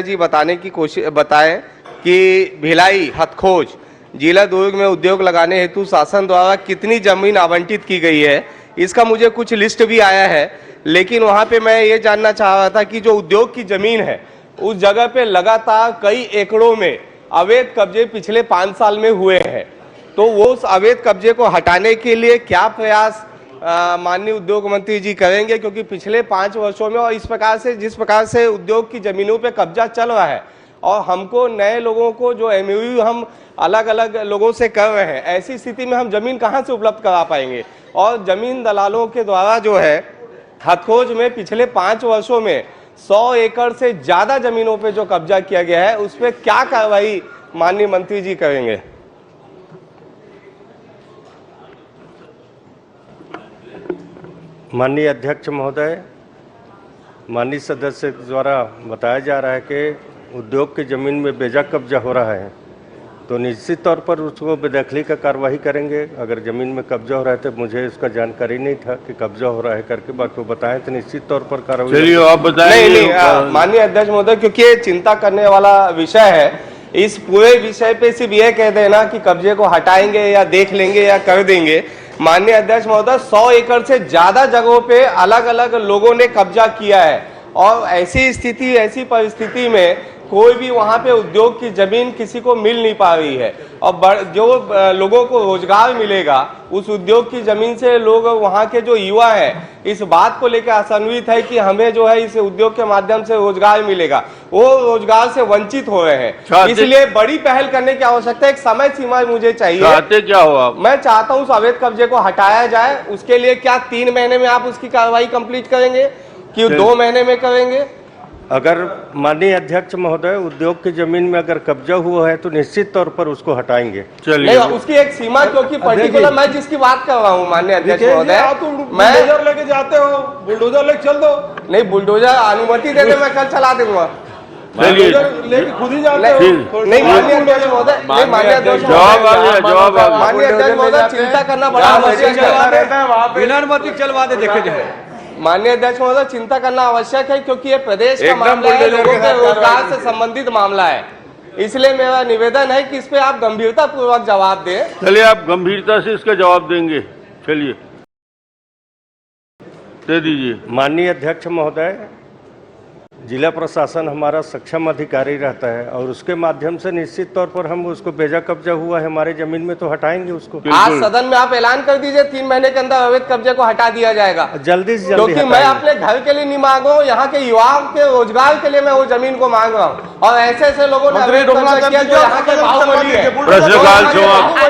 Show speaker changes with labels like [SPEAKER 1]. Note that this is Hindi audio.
[SPEAKER 1] जी बताएं कि भिलाई हथखोज जिला दुर्ग में उद्योग लगाने हेतु शासन द्वारा कितनी जमीन आवंटित की गई है, इसका मुझे कुछ लिस्ट भी आया है। लेकिन वहां पे मैं ये जानना चाह रहा था कि जो उद्योग की जमीन है उस जगह पे लगातार कई एकड़ों में अवैध कब्जे पिछले 5 साल में हुए हैं, तो वो उस अवैध कब्जे को हटाने के लिए क्या प्रयास माननीय उद्योग मंत्री जी करेंगे? क्योंकि पिछले 5 वर्षों में और इस प्रकार से जिस प्रकार से उद्योग की जमीनों पे कब्जा चल रहा है और हमको नए लोगों को जो एमओयू हम अलग अलग लोगों से कर रहे हैं, ऐसी स्थिति में हम जमीन कहां से उपलब्ध करा पाएंगे? और जमीन दलालों के द्वारा जो है हथखोज में पिछले 5 वर्षों में 100 एकड़ से ज्यादा जमीनों पे जो कब्जा किया गया है उस पर क्या कार्रवाई माननीय मंत्री जी करेंगे?
[SPEAKER 2] माननीय अध्यक्ष महोदय, माननीय सदस्य द्वारा बताया जा रहा है कि उद्योग की ज़मीन में बेजा कब्जा हो रहा है, तो निश्चित तौर पर उसको बेदखली का कार्रवाई करेंगे। अगर ज़मीन में कब्जा हो रहा है तो मुझे इसका जानकारी नहीं था कि कब्जा हो रहा है करके, बाकी बताएं तो निश्चित तौर पर कार्रवाई।
[SPEAKER 1] चलिए आप बताएं। नहीं, माननीय अध्यक्ष महोदय, क्योंकि ये चिंता करने वाला विषय है, इस पूरे विषय पे सिर्फ ये कह देना कि कब्जे को हटाएंगे या देख लेंगे या कर देंगे। माननीय अध्यक्ष महोदय, 100 एकड़ से ज्यादा जगहों पे अलग अलग लोगों ने कब्जा किया है और ऐसी परिस्थिति में कोई भी वहां पे उद्योग की जमीन किसी को मिल नहीं पा रही है और जो लोगों को रोजगार मिलेगा उस उद्योग की जमीन से लोग वहां के जो युवा है इस बात को लेकर आशान्वित है कि हमें जो है इस उद्योग के माध्यम से रोजगार मिलेगा, वो रोजगार से वंचित हो रहे हैं। इसलिए बड़ी पहल करने की आवश्यकता है। एक समय सीमा मुझे चाहिए।
[SPEAKER 3] चाहते क्या हो आप?
[SPEAKER 1] मैं चाहता हूँ उस अवैध कब्जे को हटाया जाए। उसके लिए क्या 3 महीने में आप उसकी कार्रवाई कंप्लीट करेंगे कि 2 महीने में करेंगे?
[SPEAKER 2] अगर माननीय अध्यक्ष महोदय उद्योग की जमीन में अगर कब्जा हुआ है तो निश्चित तौर पर उसको हटाएंगे।
[SPEAKER 1] चलिए, उसकी एक सीमा, क्योंकि पर्टिकुलर मैं जिसकी बात कर रहा हूँ माननीय अध्यक्ष महोदय, मैं
[SPEAKER 4] बुलडोजर लेके जाते हो, बुलडोजर लेके चल दो।
[SPEAKER 1] नहीं, बुलडोजर अनुमति दे दे, मैं कल चला दूंगा।
[SPEAKER 4] लेके खुद ही जाते हो।
[SPEAKER 1] नहीं माननीय अध्यक्ष महोदय, नहीं माननीय अध्यक्ष महोदय, माननीय अध्यक्ष महोदय, चिंता करना बड़ा आवश्यक है।
[SPEAKER 4] बिना अनुमति चलवा दे, देखे
[SPEAKER 1] माननीय अध्यक्ष महोदय, चिंता करना आवश्यक है क्योंकि ये प्रदेश का मामला है, लोगों के रोजगार से संबंधित मामला है। इसलिए मेरा निवेदन है कि इस पे आप गंभीरता पूर्वक जवाब दें।
[SPEAKER 3] चलिए, आप गंभीरता से इसका जवाब देंगे। चलिए, दे दीजिए।
[SPEAKER 2] माननीय अध्यक्ष महोदय, जिला प्रशासन हमारा सक्षम अधिकारी रहता है और उसके माध्यम से निश्चित तौर पर हम उसको बेजा कब्जा हुआ है हमारे जमीन में तो हटाएंगे उसको।
[SPEAKER 1] आज सदन में आप ऐलान कर दीजिए 3 महीने के अंदर अवैध कब्जे को हटा दिया जाएगा।
[SPEAKER 2] जल्दी से जल्दी,
[SPEAKER 1] क्योंकि मैं अपने घर के लिए नहीं मांग रहा हूँ, यहाँ के युवाओं के रोजगार के लिए मैं वो जमीन को मांग रहा हूँ और ऐसे लोगों ने अवैध कब्जा किया जो यहाँ के बाहुबली है।
[SPEAKER 3] प्रश्नकाल समाप्त।